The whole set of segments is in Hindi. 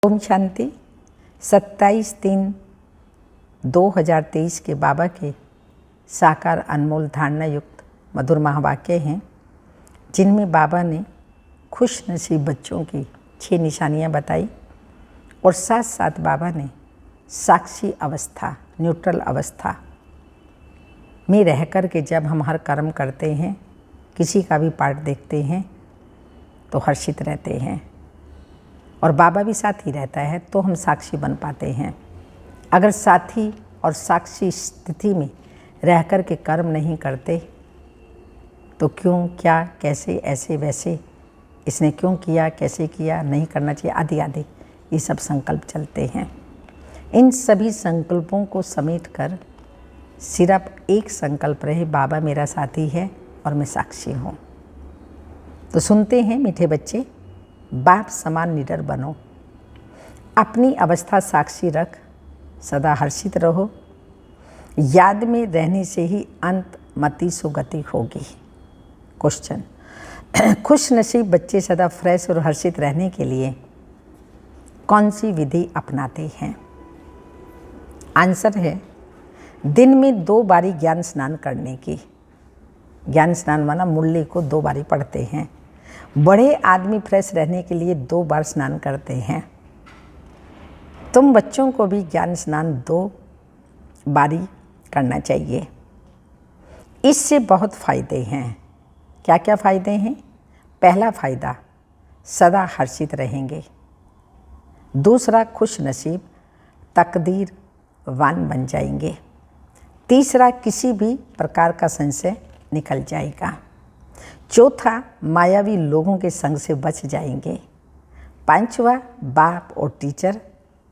ओम शांति। 27/3/2023 के बाबा के साकार अनमोल धारणा युक्त मधुर महावाक्य हैं, जिनमें बाबा ने खुश नसीब बच्चों की 6 निशानियां बताई और साथ साथ बाबा ने साक्षी अवस्था, न्यूट्रल अवस्था में रह कर के जब हम हर कर्म करते हैं, किसी का भी पार्ट देखते हैं तो हर्षित रहते हैं और बाबा भी साथ ही रहता है तो हम साक्षी बन पाते हैं। अगर साथी और साक्षी स्थिति में रह कर के कर्म नहीं करते तो क्यों, क्या, कैसे, ऐसे वैसे, इसने क्यों किया, कैसे किया, नहीं करना चाहिए, आदि आदि ये सब संकल्प चलते हैं। इन सभी संकल्पों को समेट कर सिर्फ एक संकल्प रहे, बाबा मेरा साथी है और मैं साक्षी हूँ। तो सुनते हैं मीठे बच्चे, बाप समान निडर बनो, अपनी अवस्था साक्षी रख, सदा हर्षित रहो, याद में रहने से ही अंत मति सुगति होगी। क्वेश्चन, खुश नसीब बच्चे सदा फ्रेश और हर्षित रहने के लिए कौन सी विधि अपनाते हैं? आंसर है दिन में 2 बारी ज्ञान स्नान करने की। ज्ञान स्नान माना मुरली को 2 बारी पढ़ते हैं। बड़े आदमी फ्रेश रहने के लिए 2 बार स्नान करते हैं। तुम बच्चों को भी ज्ञान स्नान 2 बारी करना चाहिए। इससे बहुत फ़ायदे हैं। क्या क्या फ़ायदे हैं? पहला फ़ायदा, सदा हर्षित रहेंगे। दूसरा, खुश नसीब तकदीरवान बन जाएंगे। तीसरा, किसी भी प्रकार का संशय निकल जाएगा। चौथा, मायावी लोगों के संग से बच जाएंगे। 5वां, बाप और टीचर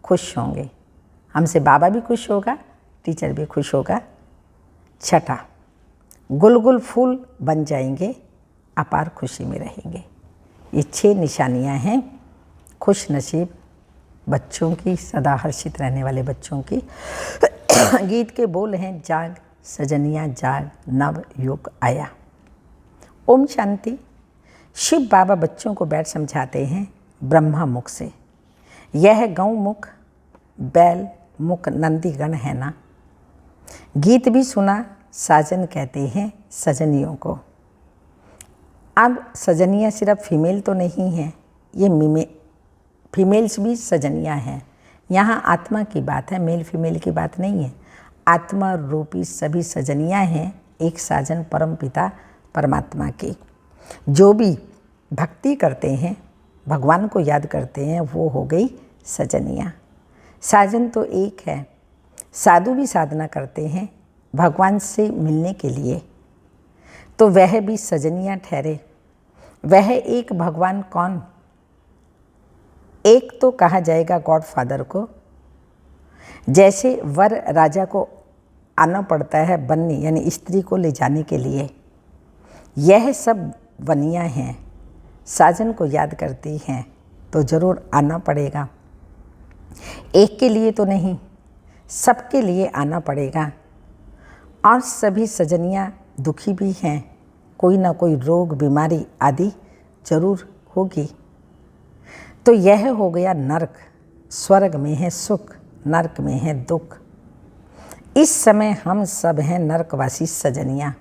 खुश होंगे। हमसे बाबा भी खुश होगा, टीचर भी खुश होगा। 6ठा, गुलगुल फूल बन जाएंगे, अपार खुशी में रहेंगे। ये 6 निशानियां हैं खुश नसीब बच्चों की, सदा हर्षित रहने वाले बच्चों की। गीत के बोल हैं, जाग सजनिया जाग, नव युग आया। ओम शांति। शिव बाबा बच्चों को बैठ समझाते हैं ब्रह्मा मुख से। यह गौ मुख, बैल मुख, नंदीगण है ना। गीत भी सुना, साजन कहते हैं सजनियों को। अब सजनियाँ सिर्फ फीमेल तो नहीं हैं, ये फीमेल्स भी सजनियाँ हैं। यहाँ आत्मा की बात है, मेल फीमेल की बात नहीं है। आत्मा रूपी सभी सजनियाँ हैं, एक साजन परम पिता परमात्मा की। जो भी भक्ति करते हैं, भगवान को याद करते हैं, वो हो गई सजनियाँ। साजन तो एक है। साधु भी साधना करते हैं भगवान से मिलने के लिए, तो वह भी सजनियाँ ठहरे। वह एक भगवान कौन? एक तो कहा जाएगा गॉड फादर को। जैसे वर राजा को आना पड़ता है बन्नी, यानी स्त्री को ले जाने के लिए, यह सब वनियाँ हैं। साजन को याद करती हैं तो ज़रूर आना पड़ेगा। एक के लिए तो नहीं, सबके लिए आना पड़ेगा। और सभी सजनियाँ दुखी भी हैं, कोई ना कोई रोग बीमारी आदि जरूर होगी। तो यह हो गया नरक। स्वर्ग में है सुख, नरक में है दुख। इस समय हम सब हैं नरकवासी सजनियाँ,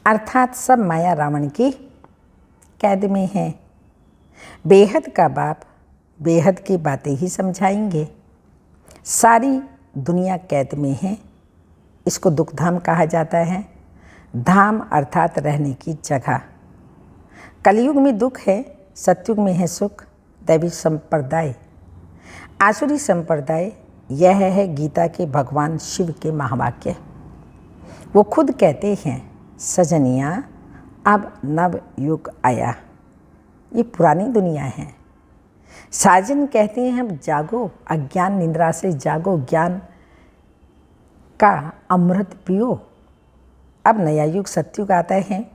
अर्थात सब माया रावण की कैद में हैं। बेहद का बाप बेहद की बातें ही समझाएंगे। सारी दुनिया कैद में है। इसको दुख धाम कहा जाता है। धाम अर्थात रहने की जगह। कलयुग में दुख है, सतयुग में है सुख। दैवी संप्रदाय, आसुरी संप्रदाय, यह है गीता के भगवान शिव के महावाक्य। वो खुद कहते हैं, सजनियाँ अब नव युग आया। ये पुरानी दुनिया है। साजन कहते हैं, अब जागो, अज्ञान निद्रा से जागो, ज्ञान का अमृत पियो। अब नया युग सतयुग आता है।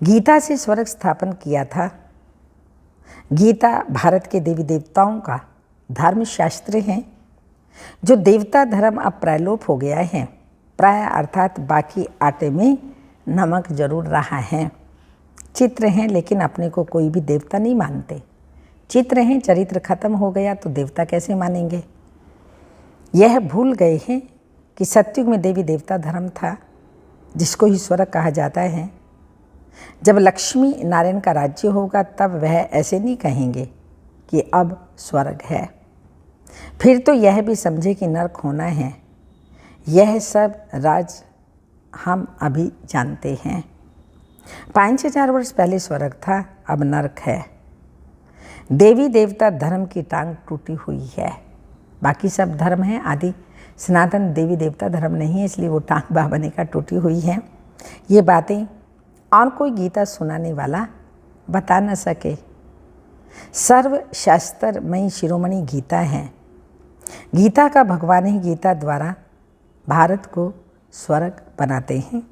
गीता से स्वर्ग स्थापन किया था। गीता भारत के देवी देवताओं का धर्मशास्त्र है। जो देवता धर्म अब प्रायलोप हो गया है, प्राय अर्थात बाकी आटे में नमक जरूर रहा है। चित्र हैं, लेकिन अपने को कोई भी देवता नहीं मानते। चित्र हैं, चरित्र खत्म हो गया तो देवता कैसे मानेंगे। यह भूल गए हैं कि सतयुग में देवी देवता धर्म था, जिसको ही स्वर्ग कहा जाता है। जब लक्ष्मी नारायण का राज्य होगा तब वह ऐसे नहीं कहेंगे कि अब स्वर्ग है। फिर तो यह भी समझे कि नरक होना है। यह सब राज हम अभी जानते हैं। 5000 वर्ष पहले स्वर्ग था, अब नरक है। देवी देवता धर्म की टांग टूटी हुई है। बाकी सब धर्म है आदि, सनातन देवी देवता धर्म नहीं है, इसलिए वो टांग बाबने का टूटी हुई है। ये बातें और कोई गीता सुनाने वाला बता न सके। सर्वशास्त्रमयी शिरोमणि गीता है। गीता का भगवान ही गीता द्वारा भारत को स्वर्ग बनाते हैं।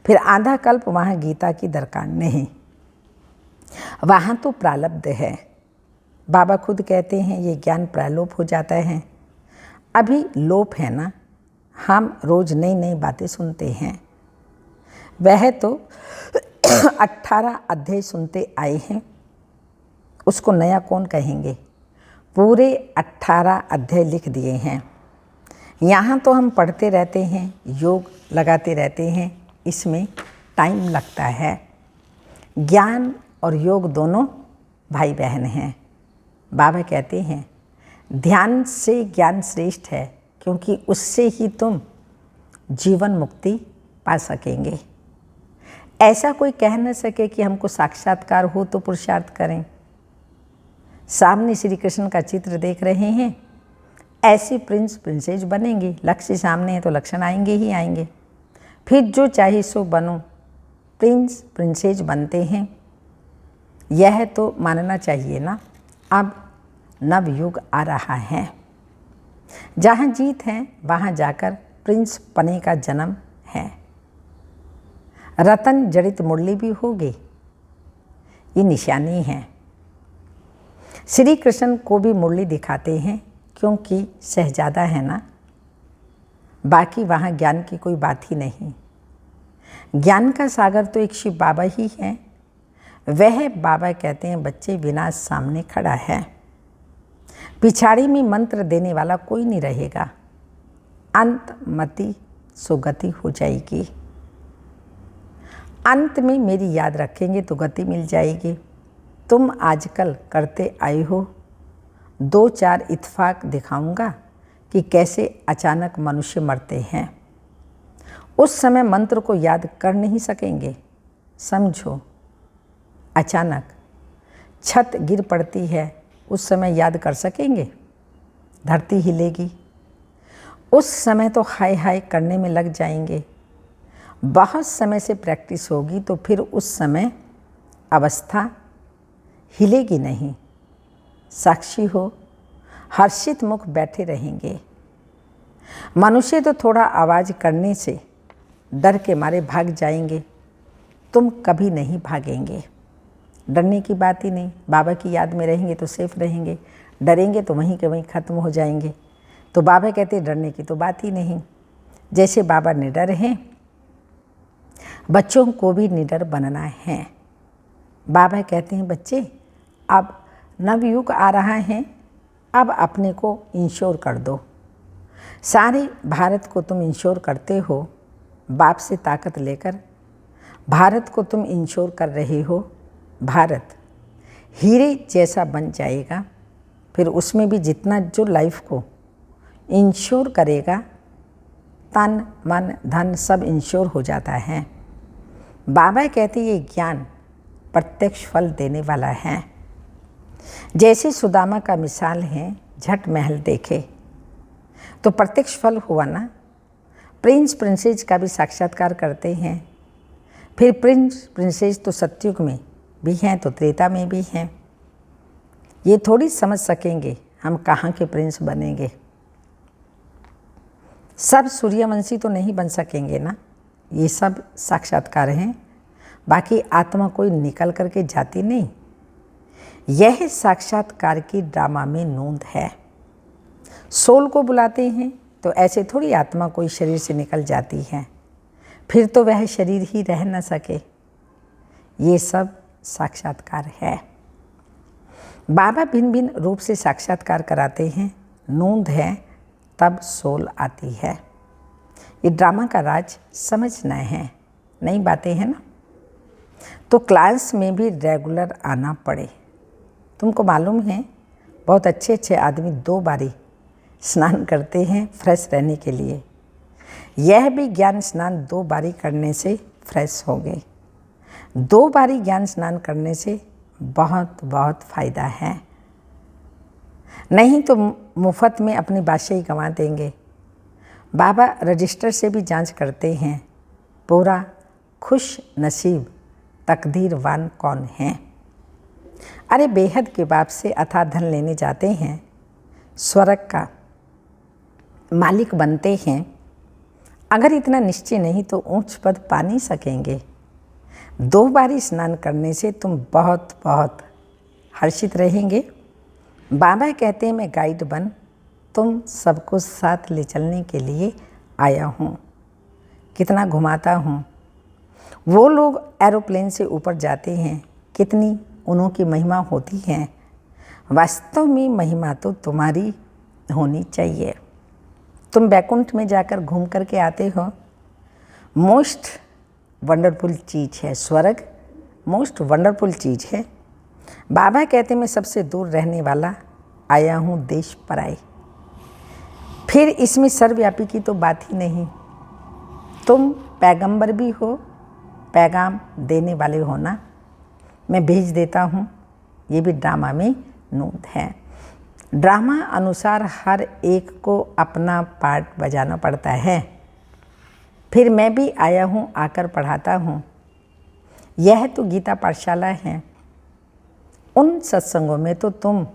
फिर आधा कल्प वहाँ गीता की दरकार नहीं, वहाँ तो प्रारब्ध है। बाबा खुद कहते हैं ये ज्ञान प्रालोप हो जाता है। अभी लोप है ना, हम रोज नई नई बातें सुनते हैं। वह तो 18 अध्याय सुनते आए हैं, उसको नया कौन कहेंगे। पूरे 18 अध्याय लिख दिए हैं। यहाँ तो हम पढ़ते रहते हैं, योग लगाते रहते हैं, इसमें टाइम लगता है। ज्ञान और योग दोनों भाई बहन हैं। बाबा कहते हैं ध्यान से ज्ञान श्रेष्ठ है, क्योंकि उससे ही तुम जीवन मुक्ति पा सकेंगे। ऐसा कोई कह न सके कि हमको साक्षात्कार हो तो पुरुषार्थ करें। सामने श्री कृष्ण का चित्र देख रहे हैं, ऐसे प्रिंस प्रिंसेस बनेंगे। लक्ष्य सामने है तो लक्षण आएंगे ही आएंगे। फिर जो चाहे सो बनो, प्रिंस प्रिंसेस बनते हैं। यह तो मानना चाहिए ना। अब नवयुग आ रहा है, जहाँ जीत है वहाँ जाकर प्रिंस पने का जन्म है। रतन जड़ित मुरली भी होगी, ये निशानी है। श्री कृष्ण को भी मुरली दिखाते हैं, क्योंकि शहजादा है ना। बाकी वहाँ ज्ञान की कोई बात ही नहीं। ज्ञान का सागर तो एक शिव बाबा ही है। वह बाबा कहते हैं बच्चे विनाश सामने खड़ा है, पिछाड़ी में मंत्र देने वाला कोई नहीं रहेगा। अंत मति सुगति हो जाएगी। अंत में मेरी याद रखेंगे तो गति मिल जाएगी। तुम आजकल करते आए हो, 2-4 इत्फाक दिखाऊंगा कि कैसे अचानक मनुष्य मरते हैं। उस समय मंत्र को याद कर नहीं सकेंगे। समझो, अचानक छत गिर पड़ती है, उस समय याद कर सकेंगे? धरती हिलेगी, उस समय तो हाय हाय करने में लग जाएंगे। बहुत समय से प्रैक्टिस होगी तो फिर उस समय अवस्था हिलेगी नहीं। साक्षी हो, हर्षित मुख बैठे रहेंगे। मनुष्य तो थोड़ा आवाज़ करने से डर के मारे भाग जाएंगे। तुम कभी नहीं भागेंगे। डरने की बात ही नहीं। बाबा की याद में रहेंगे तो सेफ रहेंगे, डरेंगे तो वहीं के वहीं ख़त्म हो जाएंगे। तो बाबा कहते हैं डरने की तो बात ही नहीं। जैसे बाबा निडर हैं, बच्चों को भी निडर बनना है। बाबा कहते हैं बच्चे अब नवयुग आ रहा है, अब अपने को इंश्योर कर दो। सारे भारत को तुम इंश्योर करते हो, बाप से ताकत लेकर भारत को तुम इंश्योर कर रहे हो। भारत हीरे जैसा बन जाएगा। फिर उसमें भी जितना जो लाइफ को इंश्योर करेगा, तन मन धन सब इंश्योर हो जाता है। बाबा कहते ये ज्ञान प्रत्यक्ष फल देने वाला है। जैसे सुदामा का मिसाल है, झट महल देखे तो प्रत्यक्ष फल हुआ ना। प्रिंस प्रिंसेस का भी साक्षात्कार करते हैं। फिर प्रिंस प्रिंसेस तो सतयुग में भी हैं तो त्रेता में भी हैं। ये थोड़ी समझ सकेंगे हम कहाँ के प्रिंस बनेंगे। सब सूर्यवंशी तो नहीं बन सकेंगे ना। ये सब साक्षात्कार हैं, बाकी आत्मा कोई निकल करके जाती नहीं। यह साक्षात्कार की ड्रामा में नोंद है। सोल को बुलाते हैं तो ऐसे थोड़ी आत्मा कोई शरीर से निकल जाती है, फिर तो वह शरीर ही रह न सके। ये सब साक्षात्कार है। बाबा भिन्न भिन्न रूप से साक्षात्कार कराते हैं। नींद है तब सोल आती है। ये ड्रामा का राज समझना है, नई बातें हैं ना। तो क्लास में भी रेगुलर आना पड़े। तुमको मालूम है बहुत अच्छे अच्छे आदमी 2 बारी स्नान करते हैं फ्रेश रहने के लिए। यह भी ज्ञान स्नान 2 बारी करने से फ्रेश होंगे। 2 बारी ज्ञान स्नान करने से बहुत बहुत फ़ायदा है, नहीं तो मुफ्त में अपनी बादशाही गंवा देंगे। बाबा रजिस्टर से भी जांच करते हैं पूरा खुश नसीब तकदीरवान कौन है। अरे बेहद के बाप से अथाह धन लेने जाते हैं, स्वर्ग का मालिक बनते हैं। अगर इतना निश्चय नहीं तो ऊंच पद पा नहीं सकेंगे। 2 बारी स्नान करने से तुम बहुत बहुत हर्षित रहेंगे। बाबा कहते हैं मैं गाइड बन तुम सबको साथ ले चलने के लिए आया हूँ। कितना घुमाता हूँ। वो लोग एरोप्लेन से ऊपर जाते हैं, कितनी उनकी महिमा होती है। वास्तव में महिमा तो तुम्हारी होनी चाहिए। तुम बैकुंठ में जाकर घूम कर के आते हो। मोस्ट वंडरफुल चीज़ है स्वर्ग, मोस्ट वंडरफुल चीज़ है। बाबा कहते मैं सबसे दूर रहने वाला आया हूँ देश पराए। फिर इसमें सर्वव्यापी की तो बात ही नहीं। तुम पैगंबर भी हो, पैगाम देने वाले हो ना। मैं भेज देता हूँ। ये भी ड्रामा में नूत है। ड्रामा अनुसार हर एक को अपना पार्ट बजाना पड़ता है। फिर मैं भी आया हूँ, आकर पढ़ाता हूँ। यह तो गीता पाठशाला है। उन सत्संगों में तो तुम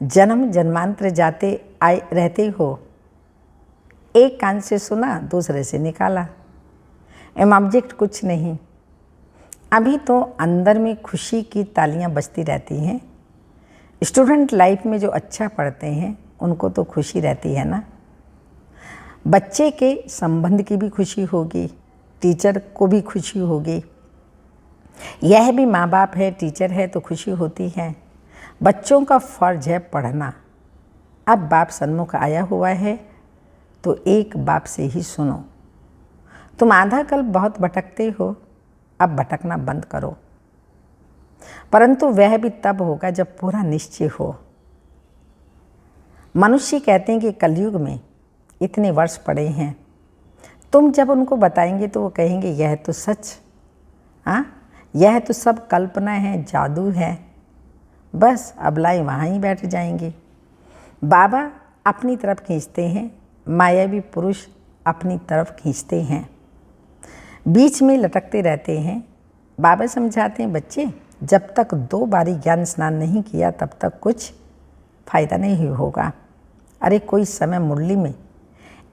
जन्म जन्मांतर जाते आए रहते हो। एक कान से सुना, दूसरे से निकाला। एम ऑब्जेक्ट कुछ नहीं। अभी तो अंदर में खुशी की तालियां बजती रहती हैं। स्टूडेंट लाइफ में जो अच्छा पढ़ते हैं उनको तो खुशी रहती है ना। बच्चे के संबंध की भी खुशी होगी, टीचर को भी खुशी होगी। यह भी माँ बाप है, टीचर है तो खुशी होती है। बच्चों का फर्ज है पढ़ना। अब बाप सन्मुख आया हुआ है तो एक बाप से ही सुनो। तुम आधा कल बहुत भटकते हो, अब भटकना बंद करो। परंतु वह भी तब होगा जब पूरा निश्चय हो। मनुष्य कहते हैं कि कलयुग में इतने वर्ष पड़े हैं। तुम जब उनको बताएंगे तो वो कहेंगे यह तो सच, हाँ यह तो सब कल्पना है, जादू है। बस अबलाई वहाँ ही बैठ जाएंगे। बाबा अपनी तरफ खींचते हैं, मायावी पुरुष अपनी तरफ खींचते हैं, बीच में लटकते रहते हैं। बाबा समझाते हैं बच्चे जब तक 2 बारी ज्ञान स्नान नहीं किया तब तक कुछ फ़ायदा नहीं होगा। अरे कोई समय मुरली में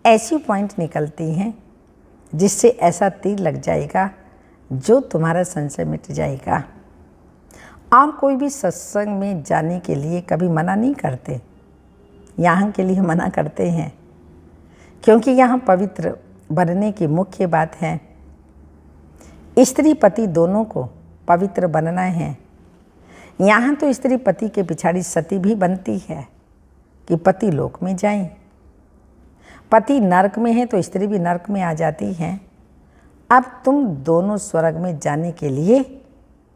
ऐसी पॉइंट निकलती हैं जिससे ऐसा तीर लग जाएगा जो तुम्हारा संशय मिट जाएगा। और कोई भी सत्संग में जाने के लिए कभी मना नहीं करते, यहाँ के लिए मना करते हैं क्योंकि यहाँ पवित्र बनने की मुख्य बात है। स्त्री पति दोनों को पवित्र बनना है। यहाँ तो स्त्री पति के पिछाड़ी सती भी बनती है कि पति लोक में जाएं। पति नरक में है तो स्त्री भी नरक में आ जाती है। अब तुम दोनों स्वर्ग में जाने के लिए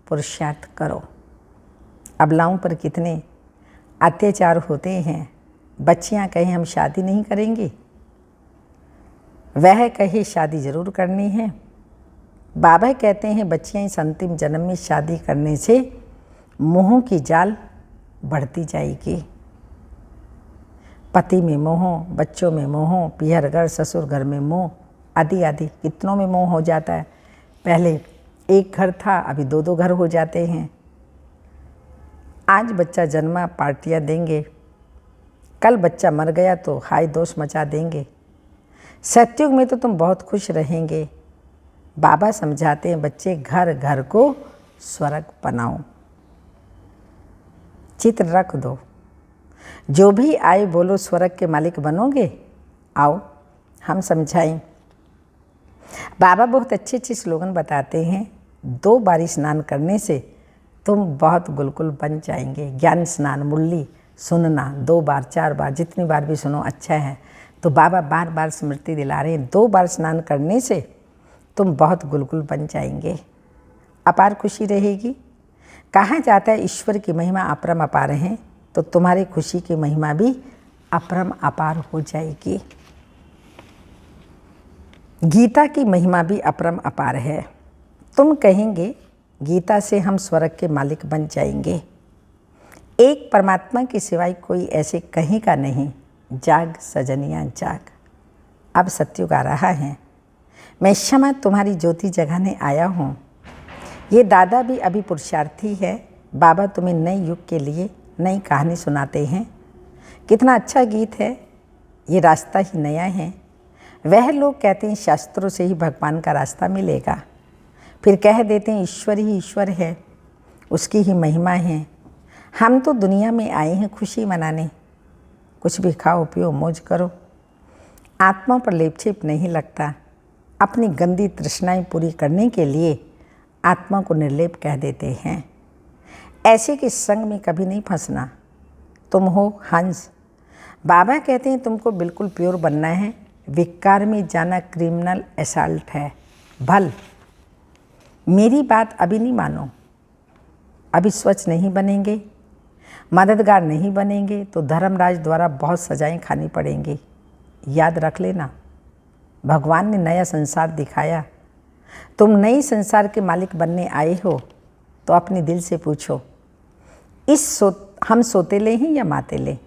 पुरुषार्थ करो। अबलाओं पर कितने अत्याचार होते हैं। बच्चियां कहें हम शादी नहीं करेंगी, वह कहे शादी ज़रूर करनी है। बाबा कहते हैं बच्चियां इस अंतिम जन्म में शादी करने से मोह की जाल बढ़ती जाएगी। पति में मोह, बच्चों में मोह, पियर घर ससुर घर में मोह, आदि आदि कितनों में मोह हो जाता है। पहले एक घर था, अभी 2-2 घर हो जाते हैं। आज बच्चा जन्मा पार्टियां देंगे, कल बच्चा मर गया तो हाय दोष मचा देंगे। सत्युग में तो तुम बहुत खुश रहेंगे। बाबा समझाते हैं बच्चे घर घर को स्वर्ग बनाओ। चित्र रख दो, जो भी आए बोलो स्वर्ग के मालिक बनोगे। आओ हम समझाएं। बाबा बहुत अच्छे अच्छे स्लोगन बताते हैं। 2 बारी स्नान करने से तुम बहुत गुलकुल बन जाएंगे। ज्ञान स्नान मुरली सुनना 2 बार 4 बार जितनी बार भी सुनो अच्छा है। तो बाबा बार बार स्मृति दिला रहे हैं, 2 बार स्नान करने से तुम बहुत गुलकुल बन जाएंगे, अपार खुशी रहेगी। कहा जाता है ईश्वर की महिमा अपरम अपार है, तो तुम्हारी खुशी की महिमा भी अपरम अपार हो जाएगी। गीता की महिमा भी अपरम अपार है। तुम कहेंगे गीता से हम स्वर्ग के मालिक बन जाएंगे। एक परमात्मा के सिवाय कोई ऐसे कहीं का नहीं। जाग सजनिया जाग, अब सत्युग आ रहा है। मैं क्षमा तुम्हारी ज्योति जगाने आया हूँ। ये दादा भी अभी पुरुषार्थी है। बाबा तुम्हें नए युग के लिए नई कहानी सुनाते हैं। कितना अच्छा गीत है। ये रास्ता ही नया है। वह लोग कहते हैं शास्त्रों से ही भगवान का रास्ता मिलेगा, फिर कह देते हैं ईश्वर ही ईश्वर है, उसकी ही महिमा है। हम तो दुनिया में आए हैं खुशी मनाने। कुछ भी खाओ पियो मौज करो। आत्मा पर लेपछेप नहीं लगता। अपनी गंदी तृष्णाएं पूरी करने के लिए आत्मा को निर्लेप कह देते हैं। ऐसे के संग में कभी नहीं फंसना। तुम हो हंस। बाबा कहते हैं तुमको बिल्कुल प्योर बनना है। विकार में जाना क्रिमिनल असॉल्ट है। भल मेरी बात अभी नहीं मानो। अभी स्वच्छ नहीं बनेंगे, मददगार नहीं बनेंगे तो धर्मराज द्वारा बहुत सजाएं खानी पड़ेंगी। याद रख लेना, भगवान ने नया संसार दिखाया। तुम नई संसार के मालिक बनने आए हो तो अपने दिल से पूछो, हम सोतेले हैं या मातेले?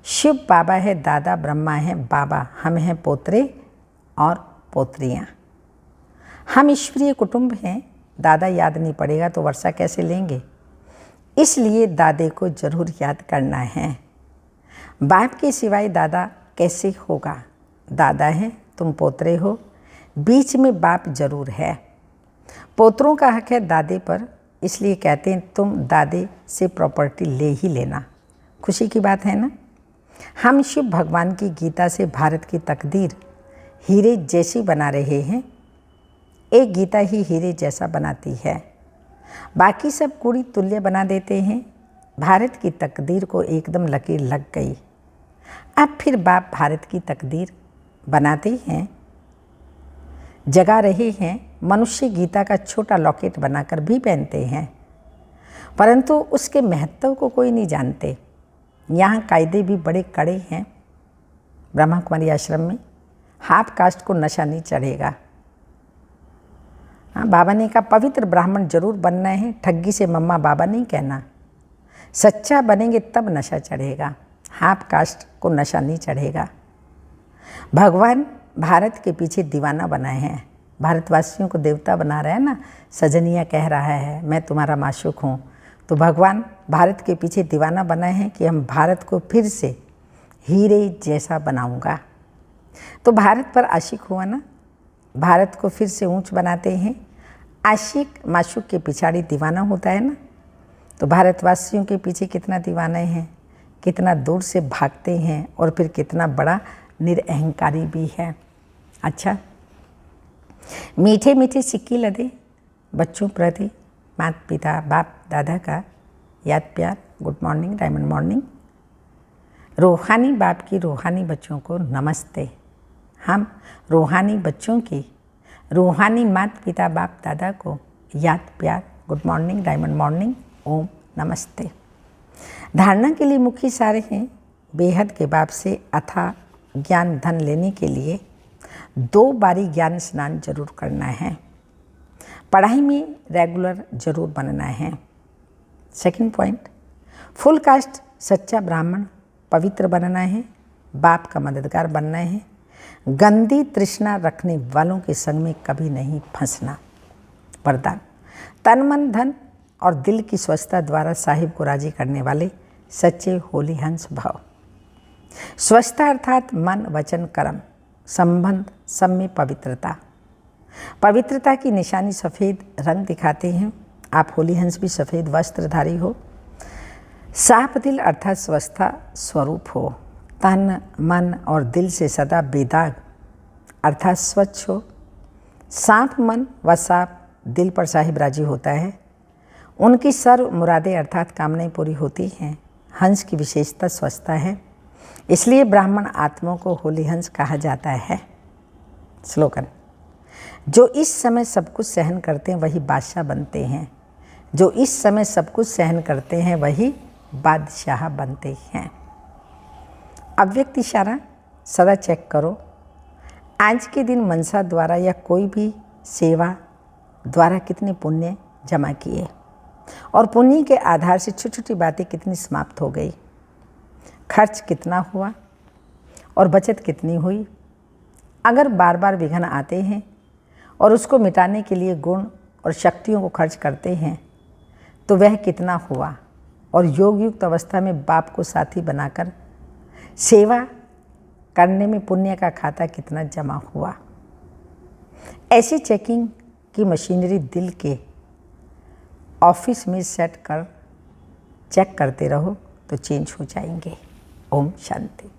शिव बाबा है, दादा ब्रह्मा है, बाबा हम हैं पोतरे और पोत्रियाँ। हम ईश्वरीय कुटुंब हैं। दादा याद नहीं पड़ेगा तो वर्षा कैसे लेंगे? इसलिए दादे को जरूर याद करना है। बाप के सिवाय दादा कैसे होगा? दादा है, तुम पोतरे हो, बीच में बाप जरूर है। पोतरों का हक है दादे पर, इसलिए कहते हैं तुम दादे से प्रॉपर्टी ले ही लेना। खुशी की बात है ना। हम शिव भगवान की गीता से भारत की तकदीर हीरे जैसी बना रहे हैं। एक गीता ही हीरे जैसा बनाती है, बाकी सब कूड़ी तुल्य बना देते हैं। भारत की तकदीर को एकदम लकीर लग गई। अब फिर बाप भारत की तकदीर बनाते हैं, जगा रहे हैं। मनुष्य गीता का छोटा लॉकेट बनाकर भी पहनते हैं, परंतु उसके महत्व को कोई नहीं जानते। यहाँ कायदे भी बड़े कड़े हैं। ब्रह्मा कुमारी आश्रम में हाफ कास्ट को नशा नहीं चढ़ेगा। हाँ, बाबा ने कहा पवित्र ब्राह्मण जरूर बनना है, ठग्गी से मम्मा बाबा नहीं कहना। सच्चा बनेंगे तब नशा चढ़ेगा, हाफ कास्ट को नशा नहीं चढ़ेगा। भगवान भारत के पीछे दीवाना बनाए हैं। भारतवासियों को देवता बना रहा है ना। सजनिया कह रहा है मैं तुम्हारा माशूक हूँ, तो भगवान भारत के पीछे दीवाना बनाए हैं कि हम भारत को फिर से हीरे जैसा बनाऊंगा। तो भारत पर आशिक हुआ ना, भारत को फिर से ऊंच बनाते हैं। आशिक माशूक के पिछाड़ी दीवाना होता है ना। तो भारतवासियों के पीछे कितना दीवाने हैं, कितना दूर से भागते हैं और फिर कितना बड़ा निरअहंकारी भी है। अच्छा, मीठे मीठे सिक्के लदे बच्चों प्रति माता पिता बाप दादा का याद प्यार। Good morning, diamond morning. रूहानी बाप की रूहानी बच्चों को नमस्ते। हम रूहानी बच्चों की रूहानी माता पिता बाप दादा को याद प्यार। गुड मॉर्निंग, डायमंड मॉर्निंग, ओम नमस्ते। धारणा के लिए मुख्य सारे हैं। बेहद के बाप से अथाह ज्ञान धन लेने के लिए 2 बारी ज्ञान स्नान जरूर करना है। पढ़ाई में रेगुलर जरूर बनना है। सेकंड पॉइंट, फुल कास्ट सच्चा ब्राह्मण पवित्र बनना है। बाप का मददगार बनना है। गंदी तृष्णा रखने वालों के संग में कभी नहीं फंसना। वरदान, तन मन धन और दिल की स्वस्थता द्वारा साहिब को राजी करने वाले सच्चे होली हंस भाव। स्वस्थता अर्थात मन वचन कर्म संबंध सब में पवित्रता। पवित्रता की निशानी सफ़ेद रंग दिखाते हैं। आप होली हंस भी सफ़ेद वस्त्रधारी हो। साफ दिल अर्थात स्वस्थता स्वरूप हो। तन मन और दिल से सदा बेदाग अर्थात स्वच्छ हो। साफ मन व साफ दिल पर साहिब राजी होता है। उनकी सर्व मुरादें अर्थात कामनाएं पूरी होती हैं। हंस की विशेषता स्वच्छता है, इसलिए ब्राह्मण आत्माओं को होली हंस कहा जाता है। स्लोगन: जो इस समय सब कुछ सहन करते हैं वही बादशाह बनते हैं। जो इस समय सब कुछ सहन करते हैं वही बादशाह बनते हैं। अव्यक्त इशारा सदा चेक करो। आज के दिन मनसा द्वारा या कोई भी सेवा द्वारा कितने पुण्य जमा किए और पुण्य के आधार से छोटी छोटी बातें कितनी समाप्त हो गई, खर्च कितना हुआ और बचत कितनी हुई। अगर बार बार विघ्न आते हैं और उसको मिटाने के लिए गुण और शक्तियों को खर्च करते हैं तो वह कितना हुआ और योग युक्त अवस्था में बाप को साथी बनाकर सेवा करने में पुण्य का खाता कितना जमा हुआ। ऐसी चेकिंग की मशीनरी दिल के ऑफिस में सेट कर चेक करते रहो तो चेंज हो जाएंगे। ओम शांति।